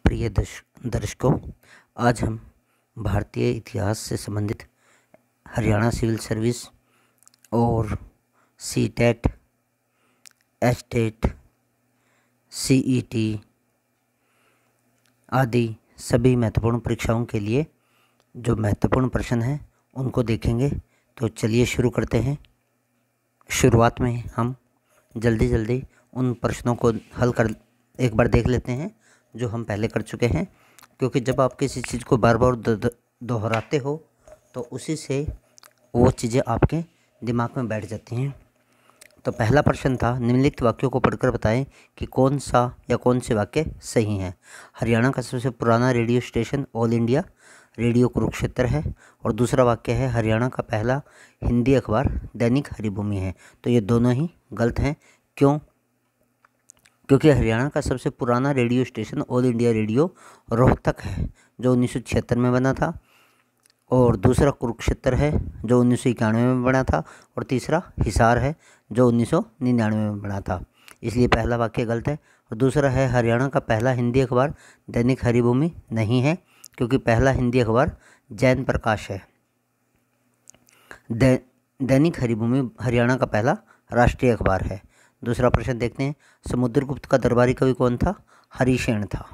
प्रिय दर्शकों, आज हम भारतीय इतिहास से संबंधित हरियाणा सिविल सर्विस और सीटेट, एचटेट, सीईटी आदि सभी महत्वपूर्ण परीक्षाओं के लिए जो महत्वपूर्ण प्रश्न हैं उनको देखेंगे। तो चलिए शुरू करते हैं। शुरुआत में हम जल्दी उन प्रश्नों को हल कर एक बार देख लेते हैं जो हम पहले कर चुके हैं, क्योंकि जब आप किसी चीज़ को बार बार दोहराते हो तो उसी से वो चीज़ें आपके दिमाग में बैठ जाती हैं। तो पहला प्रश्न था, निम्नलिखित वाक्यों को पढ़कर बताएं कि कौन सा या कौन से वाक्य सही हैं। हरियाणा का सबसे पुराना radio station all India radio Kurukshetra है। और दूसरा वाक्य है, हरियाणा का पहला हिंदी अखबार दैनिक हरिभूमि है। तो ये दोनों ही गलत हैं। क्यों? क्योंकि हरियाणा का सबसे पुराना radio station all India radio Rohtak है जो 1976 में बना था, और दूसरा कुरुक्षेत्र है जो 1991 में बना था, और तीसरा हिसार है जो 1999 में बना था। इसलिए पहला वाक्य गलत है। और दूसरा है, हरियाणा का पहला हिंदी अखबार दैनिक हरिभूमि नहीं है, क्योंकि पहला हिंदी अखबार जैन प्रकाश है। दैनिक हरिभूमि हरियाणा का पहला राष्ट्रीय अखबार है। दूसरा प्रश्न देखते हैं, समुद्रगुप्त का दरबारी कवि कौन था? हरिशेन था।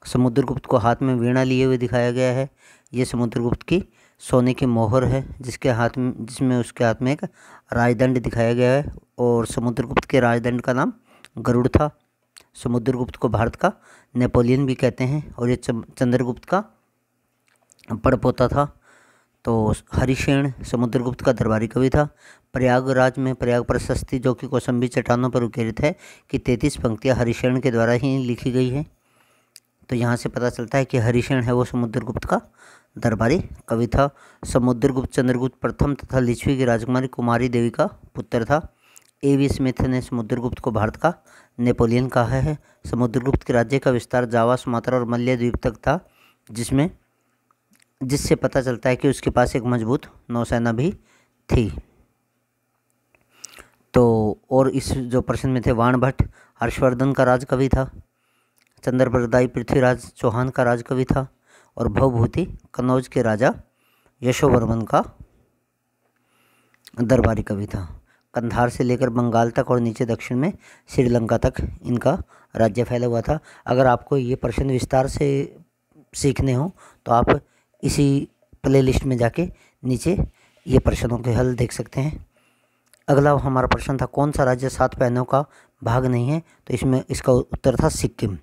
समुद्रगुप्त को हाथ में वीणा लिए हुए दिखाया गया है। ये समुद्रगुप्त की सोने की मोहर है जिसमें उसके हाथ में एक राजदंड दिखाया गया है, और समुद्रगुप्त के राजदंड का नाम गरुड़ था। समुद्रगुप्त को भारत का नेपोलियन भी कहते हैं, और ये चंद्रगुप्त का पड़पोता था। तो हरिशेन समुद्रगुप्त का दरबारी कवि था। प्रयागराज में प्रयाग प्रशस्ति, जो कि कौशाम्बी चट्टानों पर उकेरित है, कि 33 पंक्तियाँ हरिशेन के द्वारा ही लिखी गई हैं। तो यहाँ से पता चलता है कि हरिशेन है वो समुद्रगुप्त का दरबारी कवि था। समुद्रगुप्त चंद्रगुप्त प्रथम तथा लिच्छवी की राजकुमारी कुमारी देवी का पुत्र था। A.V. स्मिथ ने समुद्रगुप्त को भारत का नेपोलियन कहा है। समुद्रगुप्त के राज्य का विस्तार जावा, सुमात्रा और मलय द्वीप तक था, जिससे पता चलता है कि उसके पास एक मजबूत नौसेना भी थी। तो और इस जो प्रश्न में थे, वाणभट्ट हर्षवर्धन का राजकवि था। चंद्रप्रदायी पृथ्वीराज चौहान का राजकवि था। और भवभूति कन्नौज के राजा यशोवर्मन का दरबारी कवि था। कंधार से लेकर बंगाल तक और नीचे दक्षिण में श्रीलंका तक इनका राज्य फैला हुआ था। अगर आपको ये प्रश्न विस्तार से सीखने हो तो आप इसी प्लेलिस्ट में जाके नीचे ये प्रश्नों के हल देख सकते हैं। अगला हमारा प्रश्न था, कौन सा राज्य 7 पहनों का भाग नहीं है? तो इसमें इसका उत्तर था सिक्किम।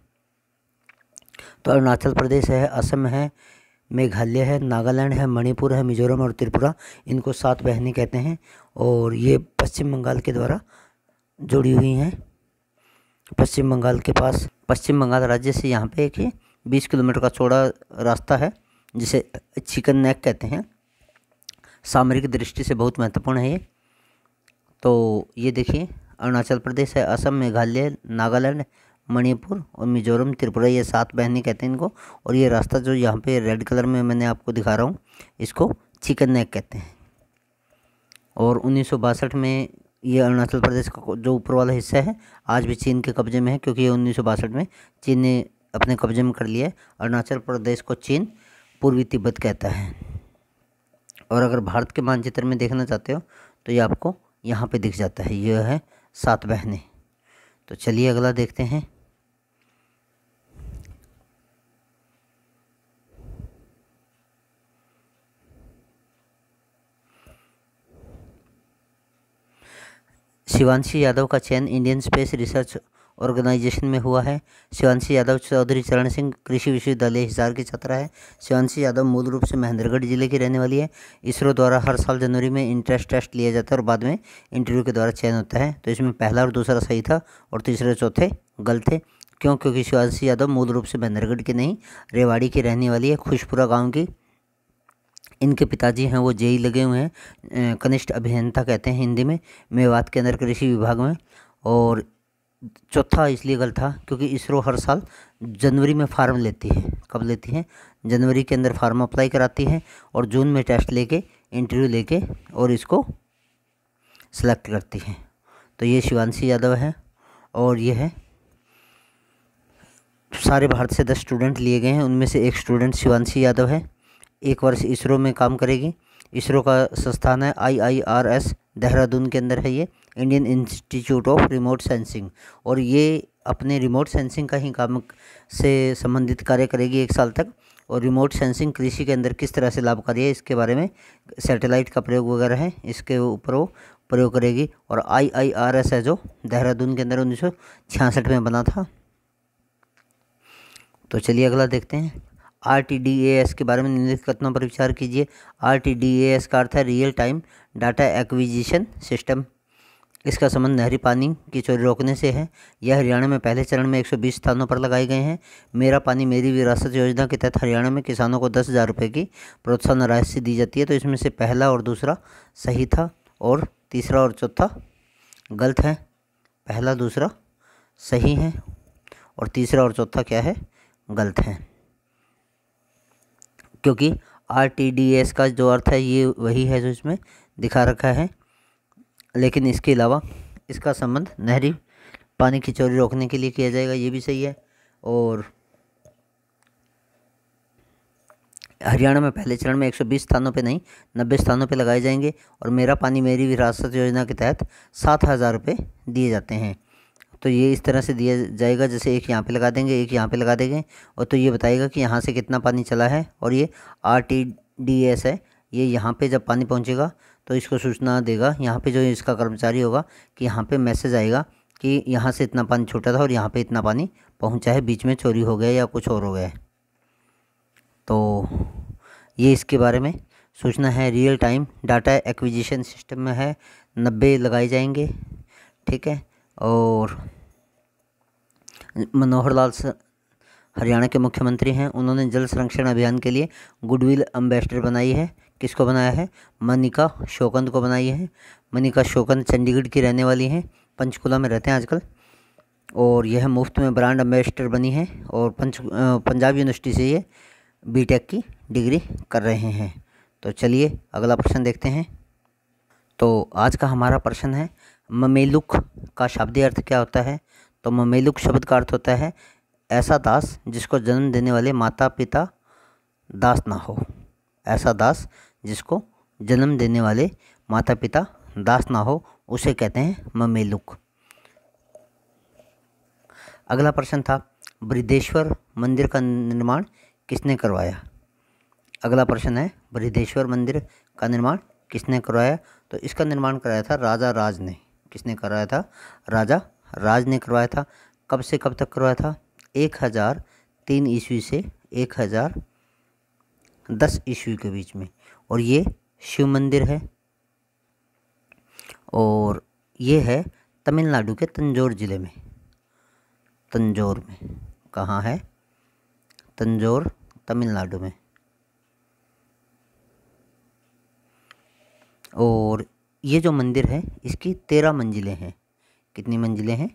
तो अरुणाचल प्रदेश है, असम है, मेघालय है, नागालैंड है, मणिपुर है, मिजोरम और त्रिपुरा, इनको 7 बहनें कहते हैं, और ये पश्चिम बंगाल के द्वारा जुड़ी हुई हैं। पश्चिम बंगाल राज्य से यहाँ पे एक 20 किलोमीटर का चौड़ा रास्ता है, जिसे चिकन नेक कहते हैं। सामरिक दृष्टि से बहुत महत्वपूर्ण है ये। तो ये देखिए, अरुणाचल प्रदेश है, असम, मेघालय, नागालैंड, मणिपुर और मिजोरम, त्रिपुरा, ये 7 बहनें कहते हैं इनको। और ये रास्ता जो यहाँ पे रेड कलर में मैंने आपको दिखा रहा हूँ, इसको चिकन नेक कहते हैं। और 1962 में ये अरुणाचल प्रदेश का जो ऊपर वाला हिस्सा है आज भी चीन के कब्जे में है, क्योंकि ये 1962 में चीन ने अपने कब्जे में कर लिया है। अरुणाचल प्रदेश को चीन पूर्वी तिब्बत कहता है। और अगर भारत के मानचित्र में देखना चाहते हो तो ये आपको यहाँ पे दिख जाता है, ये है 7 बहनें। तो चलिए अगला देखते हैं। शिवांशी यादव का चयन इंडियन स्पेस रिसर्च ऑर्गेनाइजेशन में हुआ है। शिवांशी यादव चौधरी चरण सिंह कृषि विश्वविद्यालय हिसार की छात्रा है। शिवांशी यादव मूल रूप से महेंद्रगढ़ जिले की रहने वाली है। इसरो द्वारा हर साल जनवरी में इंट्रेंस टेस्ट लिया जाता है और बाद में इंटरव्यू के द्वारा चयन होता है। तो इसमें पहला और दूसरा सही था और तीसरे चौथे गलत थे। क्यों? क्योंकि शिवांशी यादव मूल रूप से महेंद्रगढ़ की नहीं, रेवाड़ी की रहने वाली है, खुशपुरा गाँव की। इनके पिताजी हैं वो जेई लगे हुए हैं, कनिष्ठ अभियंता कहते हैं हिंदी में, मेवात के अंदर कृषि विभाग में। और चौथा इसलिए गलत था क्योंकि इसरो हर साल जनवरी में फार्म लेती है। कब लेती है? जनवरी के अंदर फार्म अप्लाई कराती है और जून में टेस्ट लेके इंटरव्यू लेके और इसको सेलेक्ट करती है। तो ये शिवांशी यादव है और ये है सारे भारत से 10 स्टूडेंट लिए गए हैं। उनमें से एक स्टूडेंट शिवांशी यादव है। 1 वर्ष इसरो में काम करेगी। इसरो का संस्थान है IIRS देहरादून के अंदर है ये, Indian institute of remote sensing. और ये अपने रिमोट सेंसिंग का ही काम से संबंधित कार्य करेगी 1 साल तक। और रिमोट सेंसिंग कृषि के अंदर किस तरह से लाभकारी है इसके बारे में, सैटेलाइट का प्रयोग वगैरह है, इसके ऊपर वो प्रयोग करेगी। और IIRS है जो देहरादून के अंदर 1966 में बना था। तो चलिए अगला देखते हैं। RTDAS के बारे में निम्नलिखित कथनों पर विचार कीजिए। RTDAS का अर्थ है real time data acquisition system. इसका संबंध नहरी पानी की चोरी रोकने से है। यह हरियाणा में पहले चरण में 120 स्थानों पर लगाए गए हैं। मेरा पानी मेरी विरासत योजना के तहत हरियाणा में किसानों को 10,000 रुपये की प्रोत्साहन राशि दी जाती है। तो इसमें से पहला और दूसरा सही था और तीसरा और चौथा गलत है। पहला दूसरा सही है और तीसरा और चौथा क्या है, गलत है। क्योंकि RTDAS का जो अर्थ है ये वही है जो इसमें दिखा रखा है, लेकिन इसके अलावा इसका संबंध नहरी पानी की चोरी रोकने के लिए किया जाएगा, ये भी सही है। और हरियाणा में पहले चरण में 120 स्थानों पे नहीं 90 स्थानों पे लगाए जाएंगे। और मेरा पानी मेरी विरासत योजना के तहत 7,000 रुपये दिए जाते हैं। तो ये इस तरह से दिया जाएगा, जैसे एक यहाँ पे लगा देंगे, एक यहाँ पे लगा देंगे, और तो ये बताएगा कि यहाँ से कितना पानी चला है। और ये RTDAS है, ये यहाँ पे जब पानी पहुँचेगा तो इसको सूचना देगा, यहाँ पे जो इसका कर्मचारी होगा कि यहाँ पे मैसेज आएगा कि यहाँ से इतना पानी छूटा था और यहाँ पे इतना पानी पहुँचा है, बीच में चोरी हो गया या कुछ और हो गया है। तो ये इसके बारे में सूचना है। Real time data acquisition system में है, 90 लगाए जाएंगे, ठीक है। और मनोहर लाल हरियाणा के मुख्यमंत्री हैं, उन्होंने जल संरक्षण अभियान के लिए गुडविल एम्बेसडर बनाई है। किसको बनाया है, मनिका शोकंद को बनाई है। मनिका शोकंद चंडीगढ़ की रहने वाली हैं, पंचकुला में रहते हैं आजकल। और यह मुफ्त में ब्रांड एम्बेसडर बनी है और पंजाब यूनिवर्सिटी से ये BTech की डिग्री कर रहे हैं। तो चलिए अगला प्रश्न देखते हैं। तो आज का हमारा प्रश्न है, ममेलुक का शाब्दिक अर्थ क्या होता है। तो ममेलुक शब्द का अर्थ होता है ऐसा दास जिसको जन्म देने वाले माता पिता दास ना हो। ऐसा दास जिसको जन्म देने वाले माता पिता दास ना हो, उसे कहते हैं ममेलुक। अगला प्रश्न था, बृहदेश्वर मंदिर का निर्माण किसने करवाया। अगला प्रश्न है, बृहदेश्वर मंदिर का निर्माण किसने करवाया। तो इसका निर्माण कराया था राजा राज ने। किसने कराया था, राजा राज ने करवाया था। कब से कब तक करवाया था, 1003 ईस्वी से 1010 ईस्वी के बीच में। और ये शिव मंदिर है और ये है तमिलनाडु के तंजौर ज़िले में। तंजौर में कहाँ है, तंजौर तमिलनाडु में। और ये जो मंदिर है इसकी 13 मंजिलें हैं। कितनी मंजिलें हैं,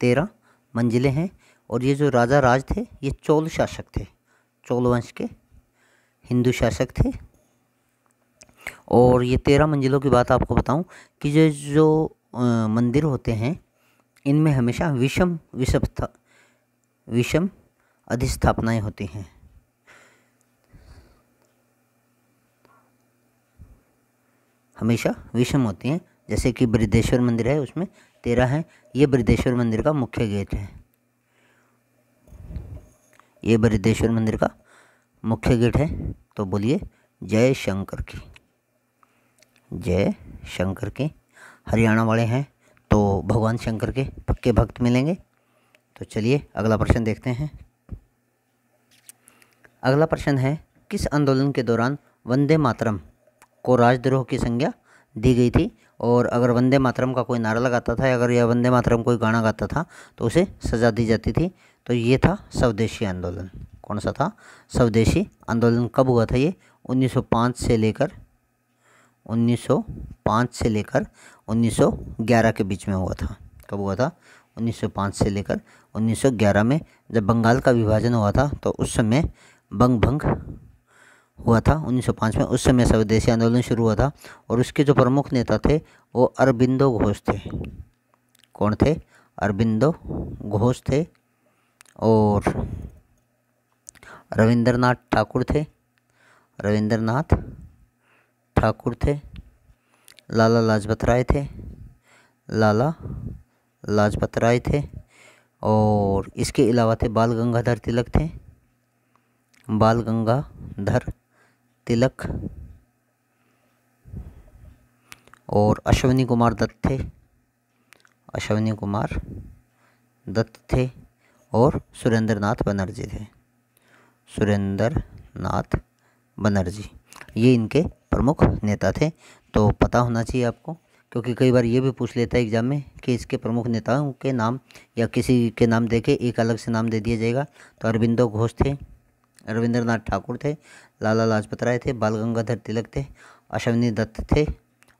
13 मंजिलें हैं। और ये जो राजा राज थे ये चोल शासक थे, चोल वंश के हिंदू शासक थे। और ये 13 मंजिलों की बात आपको बताऊं कि जो मंदिर होते हैं इनमें हमेशा विषम अधिस्थापनाएं होती हैं। हमेशा विषम होती हैं। जैसे कि बृहदेश्वर मंदिर है उसमें 13 हैं। ये बृहदेश्वर मंदिर का मुख्य गेट है। ये बृहदेश्वर मंदिर का मुख्य गेट है। तो बोलिए जय शंकर की, जय शंकर की। हरियाणा वाले हैं तो भगवान शंकर के पक्के भक्त मिलेंगे। तो चलिए अगला प्रश्न देखते हैं। अगला प्रश्न है, किस आंदोलन के दौरान वंदे मातरम को राजद्रोह की संज्ञा दी गई थी। और अगर वंदे मातरम का कोई नारा लगाता था, अगर यह वंदे मातरम कोई गाना गाता था तो उसे सज़ा दी जाती थी। तो ये था स्वदेशी आंदोलन। कौन सा था, स्वदेशी आंदोलन। कब हुआ था ये, 1905 से लेकर 1911 के बीच में हुआ था। कब हुआ था, 1905 से लेकर 1911 में, जब बंगाल का विभाजन हुआ था तो उस समय बंग भंग हुआ था 1905 में। उस समय स्वदेशी आंदोलन शुरू हुआ था और उसके जो प्रमुख नेता थे वो अरबिंदो घोष थे। कौन थे, अरबिंदो घोष थे। और रविंद्रनाथ ठाकुर थे, रविंद्रनाथ ठाकुर थे। लाला लाजपत राय थे, लाला लाजपत राय थे। और इसके अलावा थे बाल गंगाधर तिलक थे, बाल गंगाधर तिलक। और अश्विनी कुमार दत्त थे, अश्विनी कुमार दत्त थे। और सुरेंद्र नाथ बनर्जी थे, सुरेंद्र नाथ बनर्जी। ये इनके प्रमुख नेता थे। तो पता होना चाहिए आपको, क्योंकि कई बार ये भी पूछ लेता है एग्जाम में कि इसके प्रमुख नेताओं के नाम या किसी के नाम देके एक अलग से नाम दे दिया जाएगा। तो अरविंदो घोष थे, रविंद्रनाथ ठाकुर थे, लाला लाजपत राय थे, बाल गंगाधर तिलक थे, अश्विनी दत्त थे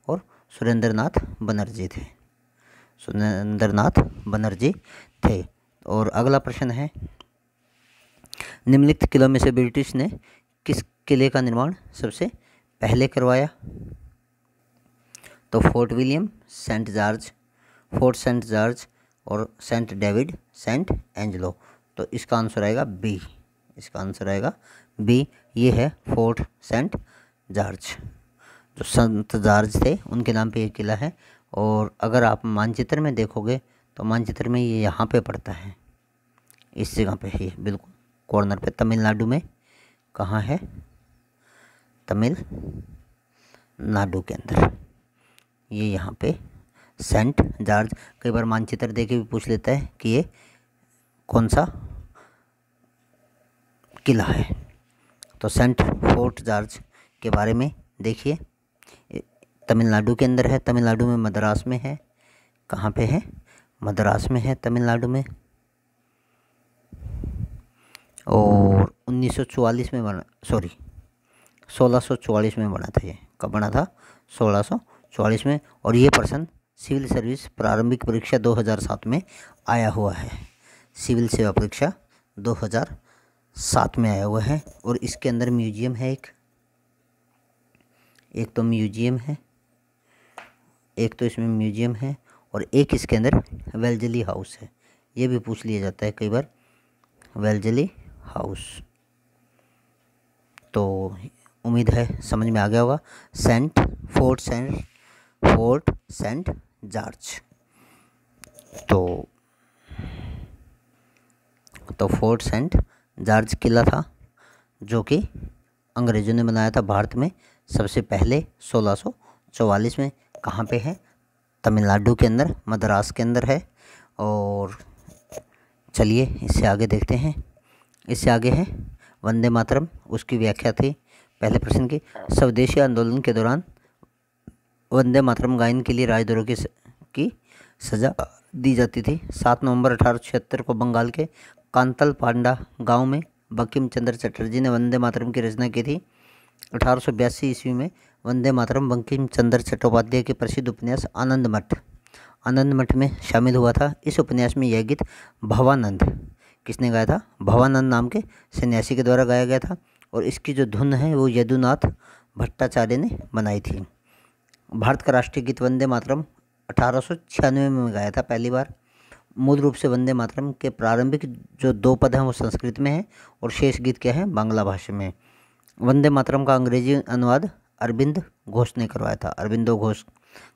और सुरेंद्र नाथ बनर्जी थे, सुरेंद्र नाथ बनर्जी थे। और अगला प्रश्न है, निम्नलिखित किलों में से ब्रिटिश ने किस किले का निर्माण सबसे पहले करवाया? तो Fort William, Saint George, Fort Saint George और सेंट डेविड, सेंट एंजलो। तो इसका आंसर आएगा बी, इसका आंसर आएगा बी। ये है फोर्ट सेंट जॉर्ज। जो संत जॉर्ज थे उनके नाम पे ये किला है। और अगर आप मानचित्र में देखोगे तो मानचित्र में ये यहाँ पे पड़ता है, इस जगह पे है, बिल्कुल कॉर्नर पे, तमिलनाडु में। कहाँ है? तमिलनाडु के अंदर ये यहाँ पे सेंट जॉर्ज। कई बार मानचित्र देके भी पूछ लेता है कि ये कौन सा किला है। तो सेंट फोर्ट जॉर्ज के बारे में देखिए, तमिलनाडु के अंदर है, तमिलनाडु में मद्रास में है। कहाँ पे है? मद्रास में है, तमिलनाडु में। और 1944 में बना, सॉरी 1644 में बना था। ये कब बना था? 1644 में। और ये पर्सन सिविल सर्विस प्रारंभिक परीक्षा 2007 में आया हुआ है, सिविल सेवा परीक्षा 2007 में आया हुआ है। और इसके अंदर म्यूजियम है, एक तो म्यूजियम है, एक तो इसमें म्यूजियम है और एक इसके अंदर वेलजली हाउस है। ये भी पूछ लिया जाता है कई बार, वेलजली हाउस। तो उम्मीद है समझ में आ गया होगा। Fort Saint George. तो फोर्ट सेंट जॉर्ज किला था जो कि अंग्रेज़ों ने बनाया था भारत में सबसे पहले 1644 में। कहाँ पे है? तमिलनाडु के अंदर, मद्रास के अंदर है। और चलिए इससे आगे देखते हैं। इससे आगे है वंदे मातरम, उसकी व्याख्या थी पहले प्रश्न की। स्वदेशी आंदोलन के दौरान वंदे मातरम गायन के लिए राजद्रोह की सज़ा दी जाती थी। 7 नवंबर 1876 को बंगाल के कांतल पांडा गांव में बंकिम चंद्र चटर्जी ने वंदे मातरम की रचना की थी। 1882 ईस्वी में वंदे मातरम बंकिम चंद्र चट्टोपाध्याय के प्रसिद्ध उपन्यास आनंद मठ में शामिल हुआ था। इस उपन्यास में यह गीत भवानंद, किसने गाया था? भवानंद नाम के सन्यासी के द्वारा गाया गया था। और इसकी जो धुन है वो यदुनाथ भट्टाचार्य ने बनाई थी। भारत का राष्ट्रीय गीत वंदे मातरम 1896 में गाया था पहली बार। मूल रूप से वंदे मातरम के प्रारंभिक जो 2 पद हैं वो संस्कृत में हैं और शेष गीत क्या है? बांग्ला भाषा में। वंदे मातरम का अंग्रेजी अनुवाद अरविंद घोष ने करवाया था, अरविंदो घोष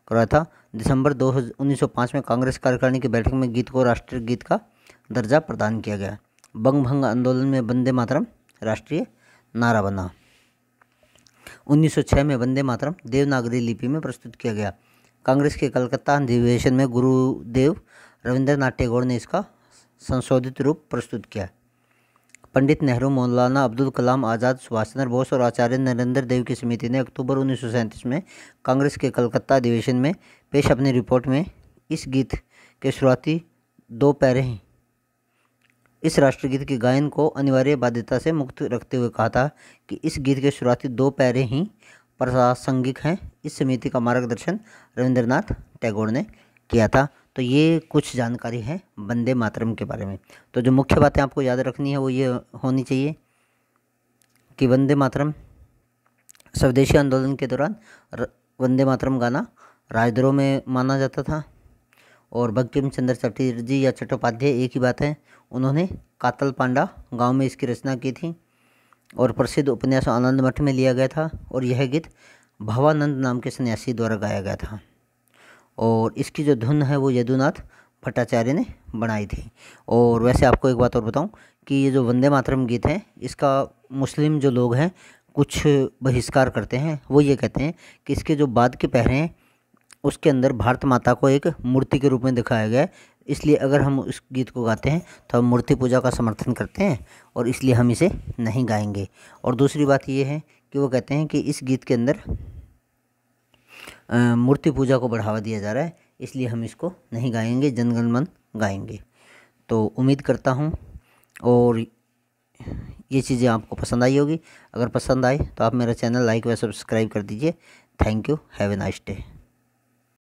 करवाया था। दिसंबर 1905 में कांग्रेस कार्यकारिणी की बैठक में गीत को राष्ट्रीय गीत का दर्जा प्रदान किया गया। बंग भंग आंदोलन में वंदे मातरम राष्ट्रीय नारा बना। 1906 में वंदे मातरम देवनागरी लिपि में प्रस्तुत किया गया। कांग्रेस के कलकत्ता अधिवेशन में गुरुदेव रविंद्रनाथ टैगोर ने इसका संशोधित रूप प्रस्तुत किया। पंडित नेहरू, मौलाना अब्दुल कलाम आज़ाद, सुभाष चंद्र बोस और आचार्य नरेंद्र देव की समिति ने अक्टूबर 1937 में कांग्रेस के कलकत्ता अधिवेशन में पेश अपनी रिपोर्ट में इस गीत के शुरुआती 2 पैरे ही इस राष्ट्रगीत के गायन को अनिवार्य बाध्यता से मुक्त रखते हुए कहा था कि इस गीत के शुरुआती 2 पैरे ही प्रासंगिक हैं। इस समिति का मार्गदर्शन रविंद्रनाथ टैगोर ने किया था। तो ये कुछ जानकारी है वंदे मातरम के बारे में। तो जो मुख्य बातें आपको याद रखनी है वो ये होनी चाहिए कि वंदे मातरम स्वदेशी आंदोलन के दौरान वंदे मातरम गाना राजद्रोह में माना जाता था। और बंकिम चंद्र चटर्जी या चट्टोपाध्याय एक ही बात है। उन्होंने कातल पांडा गांव में इसकी रचना की थी और प्रसिद्ध उपन्यास आनंद मठ में लिया गया था और यह गीत भवानंद नाम के सन्यासी द्वारा गाया गया था और इसकी जो धुन है वो यदुनाथ भट्टाचार्य ने बनाई थी। और वैसे आपको एक बात और बताऊं कि ये जो वंदे मातरम गीत है इसका मुस्लिम जो लोग हैं कुछ बहिष्कार करते हैं। वो ये कहते हैं कि इसके जो बाद के पहरे हैं उसके अंदर भारत माता को एक मूर्ति के रूप में दिखाया गया है, इसलिए अगर हम इस गीत को गाते हैं तो हम मूर्ति पूजा का समर्थन करते हैं और इसलिए हम इसे नहीं गाएंगे। और दूसरी बात ये है कि वो कहते हैं कि इस गीत के अंदर मूर्ति पूजा को बढ़ावा दिया जा रहा है, इसलिए हम इसको नहीं गाएंगे, जनगण मन गाएंगे। तो उम्मीद करता हूँ और ये चीज़ें आपको पसंद आई होगी। अगर पसंद आए तो आप मेरा चैनल लाइक व सब्सक्राइब कर दीजिए। Thank you, have a nice day.